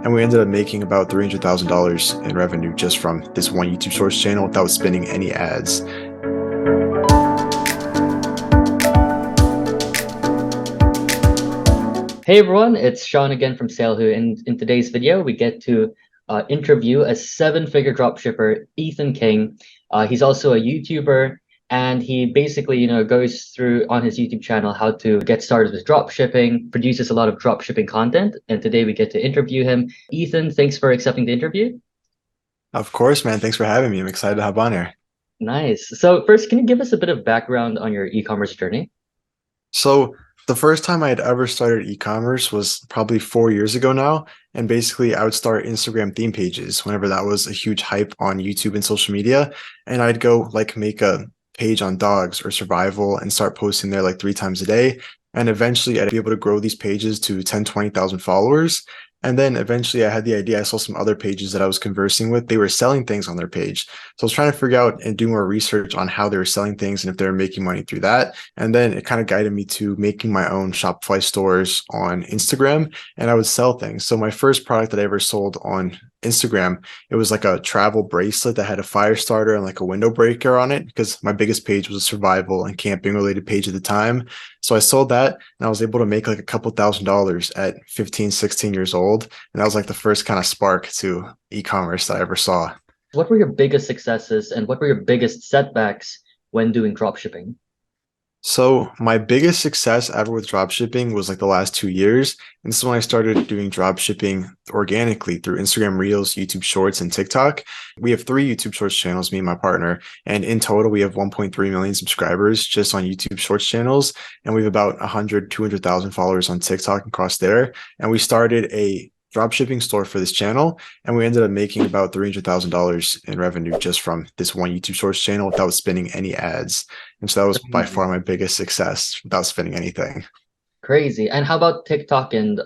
and we ended up making about $300,000 in revenue just from this one YouTube Shorts channel without spending any ads. Hey everyone, it's Sean again from SaleHoo, and in today's video, we get to interview a seven-figure dropshipper, Ethan King. He's also a YouTuber, and he basically, goes through on his YouTube channel how to get started with dropshipping, produces a lot of dropshipping content, and today we get to interview him. Ethan, thanks for accepting the interview. Of course, man. Thanks for having me. I'm excited to hop on here. Nice. So first, can you give us a bit of background on your e-commerce journey? So the first time I had ever started e-commerce was probably 4 years ago now. And basically I would start Instagram theme pages whenever that was a huge hype on YouTube and social media. And I'd go like make a page on dogs or survival and start posting there like 3 times a day. And eventually I'd be able to grow these pages to 10, 20,000 followers. And then eventually I had the idea, I saw some other pages that I was conversing with. They were selling things on their page. So I was trying to figure out and do more research on how they were selling things and if they were making money through that. And then it kind of guided me to making my own Shopify stores on Instagram, and I would sell things. So my first product that I ever sold on Instagram, it was like a travel bracelet that had a fire starter and like a window breaker on it, because my biggest page was a survival and camping related page at the time. So I sold that and I was able to make like a couple $1,000s at 15, 16 years old. And that was like the first kind of spark to e-commerce that I ever saw. What were your biggest successes and what were your biggest setbacks when doing dropshipping? So my biggest success ever with dropshipping was like the last 2 years. And this is when I started doing dropshipping organically through Instagram Reels, YouTube Shorts, and TikTok. We have 3 YouTube Shorts channels, me and my partner. And in total, we have 1.3 million subscribers just on YouTube Shorts channels. And we have about 100, 200,000 followers on TikTok across there. And we started a dropshipping store for this channel, and we ended up making about $300,000 in revenue just from this one YouTube Shorts channel without spending any ads. And so that was by far my biggest success without spending anything. Crazy. And how about TikTok and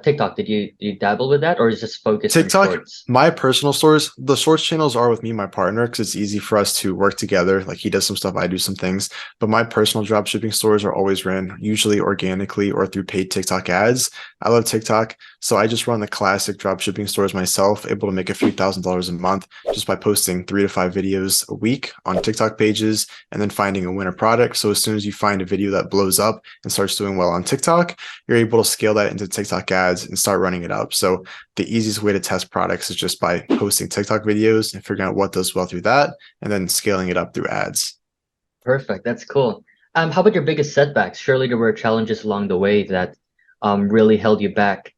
TikTok? Did you dabble with that, or is just focused on TikTok, shorts? my personal stores, the shorts channels are with me and my partner because it's easy for us to work together. Like he does some stuff, I do some things. But my personal drop shipping stores are always ran usually organically or through paid TikTok ads. I love TikTok, so I just run the classic drop shipping stores myself, able to make a few $1,000s a month just by posting 3 to 5 videos a week on TikTok pages and then finding a winner product. So as soon as you find a video that blows up and starts doing well on TikTok, you're able to scale that into TikTok ads and start running it up. So the easiest way to test products is just by posting TikTok videos and figuring out what does well through that, and then scaling it up through ads. Perfect. That's cool. How about your biggest setbacks? Surely there were challenges along the way that really held you back.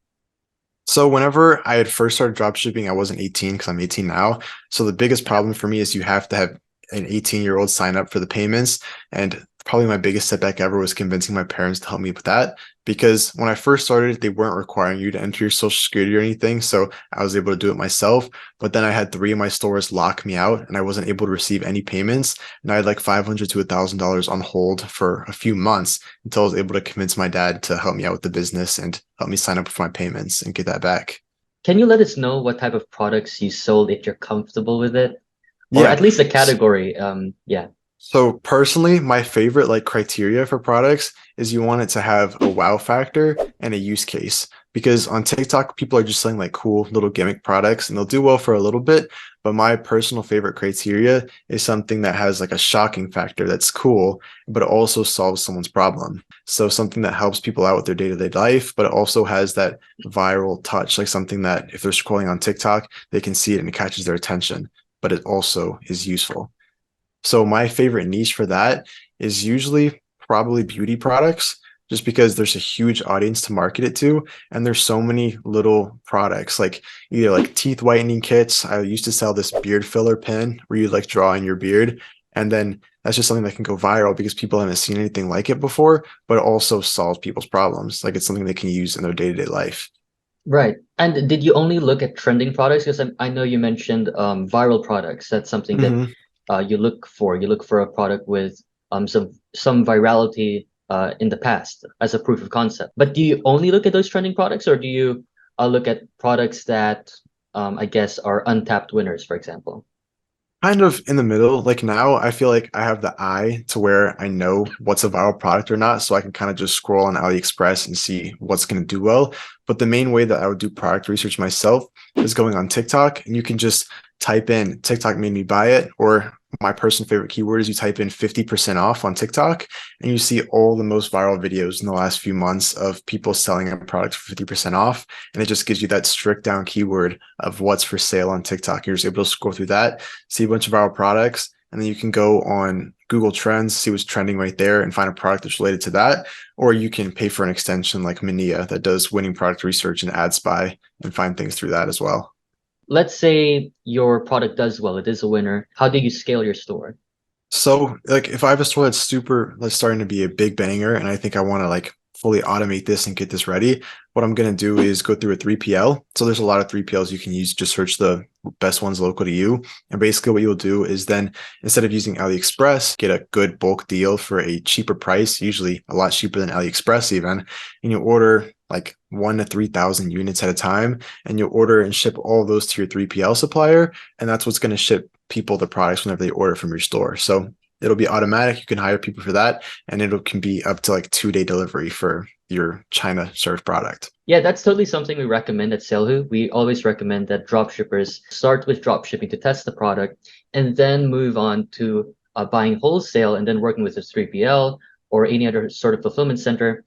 So whenever I had first started dropshipping, I wasn't 18 because I'm 18 now. So the biggest problem for me is you have to have an 18-year-old sign up for the payments. And probably my biggest setback ever was convincing my parents to help me with that. Because when I first started, they weren't requiring you to enter your social security or anything. So I was able to do it myself. But then I had 3 of my stores lock me out and I wasn't able to receive any payments. And I had like $500 to $1,000 on hold for a few months until I was able to convince my dad to help me out with the business and help me sign up for my payments and get that back. Can you let us know what type of products you sold if you're comfortable with it? Or Yeah. at least the category. Yeah. So personally, my favorite like criteria for products is you want it to have a wow factor and a use case. Because on TikTok, people are just selling like cool little gimmick products and they'll do well for a little bit. But my personal favorite criteria is something that has like a shocking factor that's cool, but it also solves someone's problem. So something that helps people out with their day-to-day life, but it also has that viral touch, like something that if they're scrolling on TikTok, they can see it and it catches their attention, but it also is useful. So my favorite niche for that is usually probably beauty products, just because there's a huge audience to market it to. And there's so many little products, like either like teeth whitening kits. I used to sell this beard filler pen where you like draw in your beard. And then that's just something that can go viral because people haven't seen anything like it before, but it also solves people's problems. Like it's something they can use in their day-to-day life. Right. And did you only look at trending products? Because I know you mentioned viral products. That's something that Mhm. you look for. You look for a product with some virality in the past as a proof of concept. But do you only look at those trending products, or do you look at products that I guess are untapped winners, for example? Kind of in the middle. Like now, I feel like I have the eye to where I know what's a viral product or not. So I can kind of just scroll on AliExpress and see what's going to do well. But the main way that I would do product research myself is going on TikTok, and you can just type in TikTok made me buy it, or my personal favorite keyword is you type in 50% off on TikTok, and you see all the most viral videos in the last few months of people selling a product for 50% off. And it just gives you that strict down keyword of what's for sale on TikTok. You're just able to scroll through that, see a bunch of viral products, and then you can go on Google Trends, see what's trending right there, and find a product that's related to that. Or you can pay for an extension like Mania that does winning product research and ad spy and find things through that as well. Let's say your product does well, it is a winner. How do you scale your store? So, like, if I have a store that's starting to be a big banger, and I think I want to like fully automate this and get this ready, what I'm going to do is go through a 3PL. So there's a lot of 3PLs you can use. Just search the best ones local to you. And basically what you'll do is then, instead of using AliExpress, get a good bulk deal for a cheaper price, usually a lot cheaper than AliExpress even, and you order like 1 to 3,000 units at a time, and you'll order and ship all those to your 3PL supplier. And that's what's going to ship people the products whenever they order from your store. So it'll be automatic. You can hire people for that, and it can be up to like 2-day delivery for your China served product. Yeah, that's totally something we recommend at SaleHoo. We always recommend that dropshippers start with dropshipping to test the product and then move on to buying wholesale and then working with a 3PL or any other sort of fulfillment center,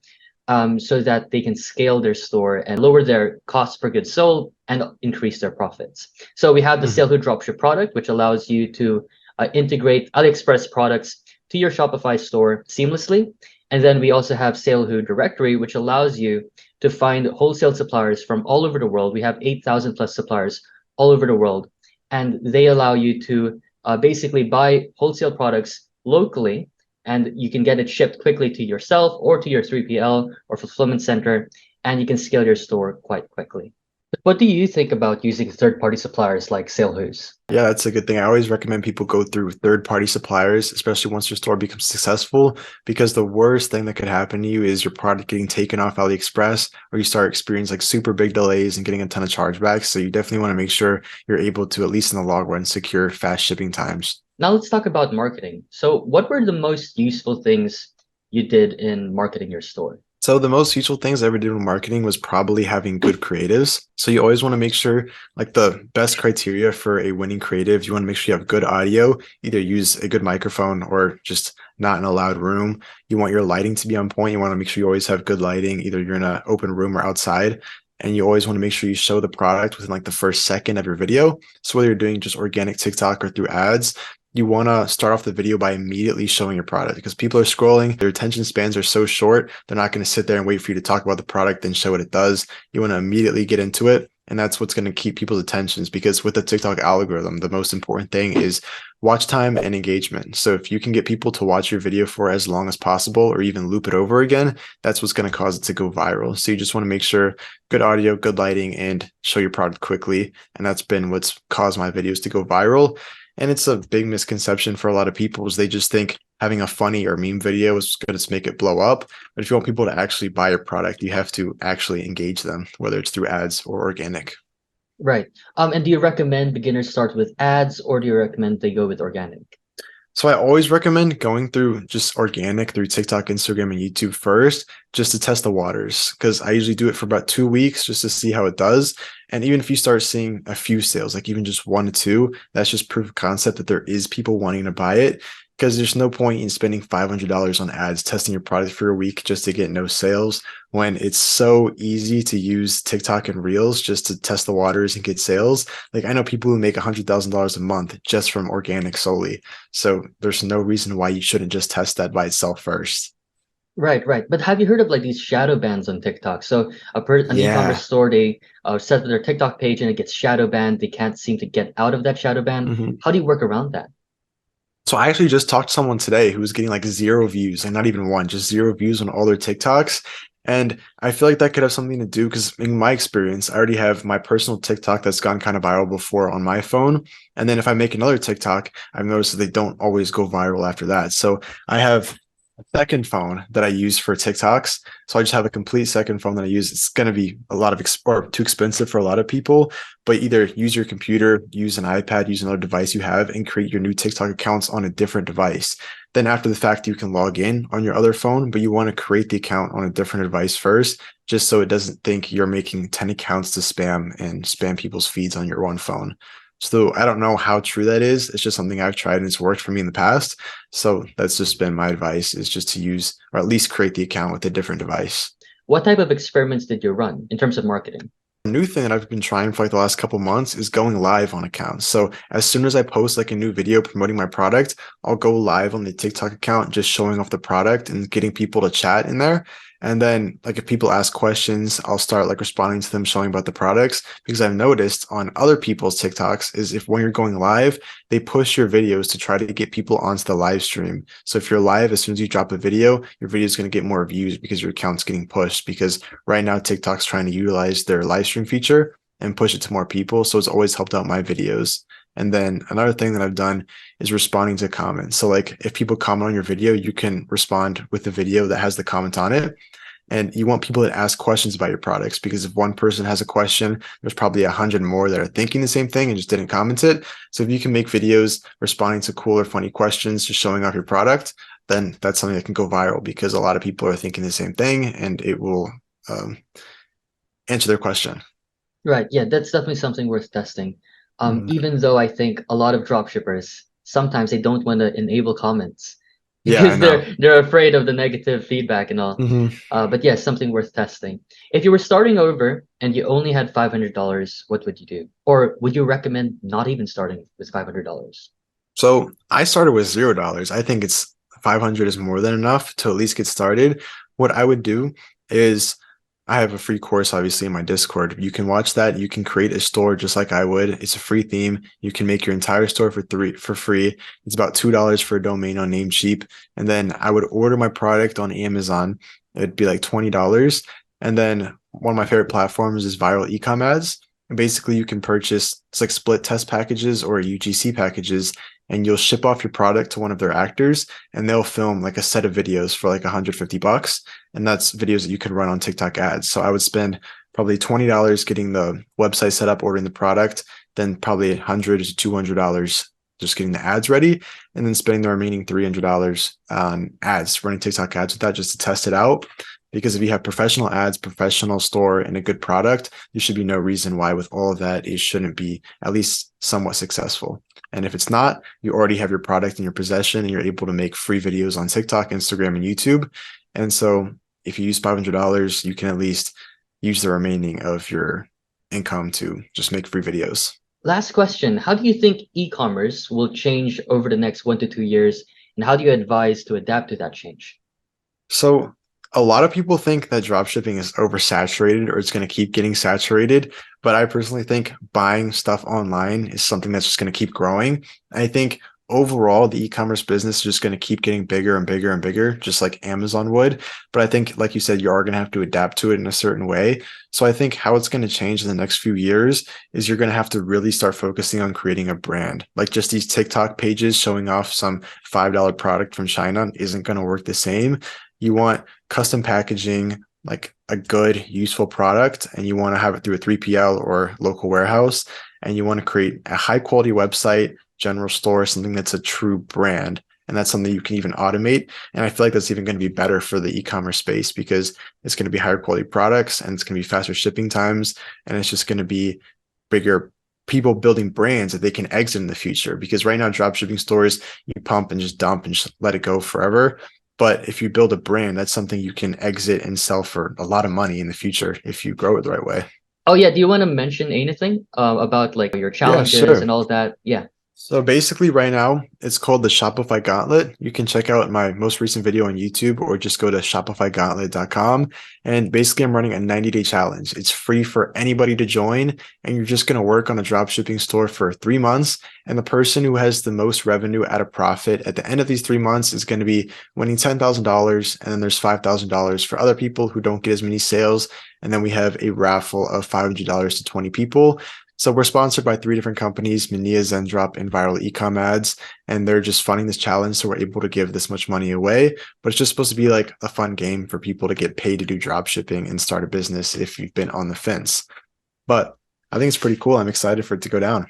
so that they can scale their store and lower their cost per goods sold and increase their profits. So we have the SaleHoo dropship product, which allows you to integrate AliExpress products to your Shopify store seamlessly. And then we also have SaleHoo directory, which allows you to find wholesale suppliers from all over the world. We have 8,000 plus suppliers all over the world, and they allow you to basically buy wholesale products locally, and you can get it shipped quickly to yourself or to your 3PL or fulfillment center, and you can scale your store quite quickly. What do you think about using third-party suppliers like SaleHoo's? Yeah, that's a good thing. I always recommend people go through third-party suppliers, especially once your store becomes successful, because the worst thing that could happen to you is your product getting taken off AliExpress, or you start experiencing like super big delays and getting a ton of chargebacks. So you definitely want to make sure you're able to, at least in the long run, secure fast shipping times. Now let's talk about marketing. So what were the most useful things you did in marketing your store? So the most useful things I ever did in marketing was probably having good creatives. So you always want to make sure, like, the best criteria for a winning creative, you want to make sure you have good audio, either use a good microphone or just not in a loud room. You want your lighting to be on point. You want to make sure you always have good lighting, either you're in an open room or outside. And you always want to make sure you show the product within like the first second of your video. So whether you're doing just organic TikTok or through ads, you want to start off the video by immediately showing your product, because people are scrolling. Their attention spans are so short. They're not going to sit there and wait for you to talk about the product and show what it does. You want to immediately get into it. And that's what's going to keep people's attentions, because with the TikTok algorithm, the most important thing is watch time and engagement. So if you can get people to watch your video for as long as possible, or even loop it over again, that's what's going to cause it to go viral. So you just want to make sure good audio, good lighting, and show your product quickly. And that's been what's caused my videos to go viral. And it's a big misconception for a lot of people, is they just think having a funny or meme video is going to make it blow up. But if you want people to actually buy your product, you have to actually engage them, whether it's through ads or organic. Right. And do you recommend beginners start with ads, or do you recommend they go with organic? So I always recommend going through just organic through TikTok, Instagram, and YouTube first, just to test the waters, because I usually do it for about 2 weeks just to see how it does. And even if you start seeing a few sales, like even just 1 to 2, that's just proof of concept that there is people wanting to buy it. Because there's no point in spending $500 on ads testing your product for a week just to get no sales, when it's so easy to use TikTok and Reels just to test the waters and get sales. Like, I know people who make $100,000 a month just from organic solely. So there's no reason why you shouldn't just test that by itself first. Right, right. But have you heard of like these shadow bans on TikTok? So an Yeah. e-commerce store, they set their TikTok page and it gets shadow banned. They can't seem to get out of that shadow ban. Mhm. How do you work around that? So I actually just talked to someone today who was getting like 0 views, and not even one, just 0 views on all their TikToks. And I feel like that could have something to do, because in my experience, I already have my personal TikTok that's gone kind of viral before on my phone. And then if I make another TikTok, I've noticed that they don't always go viral after that. So I have second phone that I use for TikToks. So I just have a complete second phone that I use. It's going to be a lot of or too expensive for a lot of people, but either use your computer, use an iPad, use another device you have, and create your new TikTok accounts on a different device. Then after the fact, you can log in on your other phone, but you want to create the account on a different device first, just so it doesn't think you're making 10 accounts to spam and spam people's feeds on your one phone. So I don't know how true that is. It's just something I've tried and it's worked for me in the past. So that's just been my advice, is just to use, or at least create the account with a different device. What type of experiments did you run in terms of marketing? A new thing that I've been trying for like the last couple months is going live on accounts. So as soon as I post like a new video promoting my product, I'll go live on the TikTok account, just showing off the product and getting people to chat in there. And then like if people ask questions, I'll start like responding to them, showing about the products, because I've noticed on other people's TikToks is if when you're going live, they push your videos to try to get people onto the live stream. So if you're live, as soon as you drop a video, your video is going to get more views because your account's getting pushed, because right now TikTok's trying to utilize their live stream feature and push it to more people. So it's always helped out my videos. And then another thing that I've done is responding to comments. So like if people comment on your video, you can respond with the video that has the comment on it. And you want people to ask questions about your products, because if one person has a question, there's probably 100 more that are thinking the same thing and just didn't comment it. So if you can make videos responding to cool or funny questions, just showing off your product, then that's something that can go viral, because a lot of people are thinking the same thing and it will answer their question. Right. Yeah, that's definitely something worth testing. Mhm. Even though I think a lot of dropshippers sometimes they don't want to enable comments Yeah, I because know. they're afraid of the negative feedback and all. Mhm. But yeah, something worth testing. If you were starting over and you only had $500, what would you do? Or would you recommend not even starting with $500? So I started with $0. I think it's 500 is more than enough to at least get started. What I would do is I have a free course, obviously, in my Discord. You can watch that. You can create a store just like I would. It's a free theme. You can make your entire store for free. It's about $2 for a domain on Namecheap. And then I would order my product on Amazon. It'd be like $20. And then one of my favorite platforms is viral ecom ads. And basically you can purchase, it's like split test packages or UGC packages, and you'll ship off your product to one of their actors and they'll film like a set of videos for like $150. And that's videos that you can run on TikTok ads. So I would spend probably $20 getting the website set up, ordering the product, then probably $100 to $200 just getting the ads ready, and then spending the remaining $300 on ads, running TikTok ads with that just to test it out. Because if you have professional ads, professional store, and a good product, there should be no reason why with all of that it shouldn't be at least somewhat successful. And if it's not, you already have your product in your possession and you're able to make free videos on TikTok, Instagram, and YouTube. And so if you use $500, you can at least use the remaining of your income to just make free videos. Last question. How do you think e-commerce will change over the next 1 to 2 years? And how do you advise to adapt to that change? So a lot of people think that dropshipping is oversaturated or it's going to keep getting saturated. But I personally think buying stuff online is something that's just going to keep growing. I think overall, the e-commerce business is just going to keep getting bigger and bigger and bigger, just like Amazon would. But I think, like you said, you are going to have to adapt to it in a certain way. So I think how it's going to change in the next few years is you're going to have to really start focusing on creating a brand. Like just these TikTok pages showing off some $5 product from China isn't going to work the same. You want custom packaging, like a good, useful product, and you want to have it through a 3PL or local warehouse, and you want to create a high quality website, general store, something that's a true brand. And that's something you can even automate. And I feel like that's even going to be better for the e-commerce space, because it's going to be higher quality products and it's going to be faster shipping times. And it's just going to be bigger people building brands that they can exit in the future. Because right now, drop shipping stores, you pump and just dump and just let it go forever. But if you build a brand, that's something you can exit and sell for a lot of money in the future if you grow it the right way. Oh yeah, do you want to mention anything about like your Yeah, challenges sure. and all that? Yeah. So basically right now it's called the Shopify Gauntlet. You can check out my most recent video on YouTube or just go to shopifygauntlet.com. And basically I'm running a 90-day challenge. It's free for anybody to join, and you're just going to work on a drop shipping store for 3 months. And the person who has the most revenue at a profit at the end of these 3 months is going to be winning $10,000. And then there's $5,000 for other people who don't get as many sales. And then we have a raffle of $500 to 20 people. So we're sponsored by three different companies, Minia, Zendrop, and Viral Ecom Ads, and they're just funding this challenge, so we're able to give this much money away. But it's just supposed to be like a fun game for people to get paid to do drop shipping and start a business if you've been on the fence. But I think it's pretty cool. I'm excited for it to go down.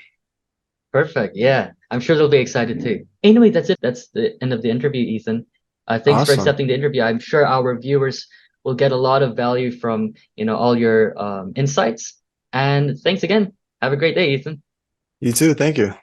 Perfect. Yeah, I'm sure they'll be excited too. Anyway, that's it. That's the end of the interview, Ethan. Thanks for Awesome. accepting the interview. I'm sure our viewers will get a lot of value from, all your insights. And thanks again. Have a great day, Ethan. You too. Thank you.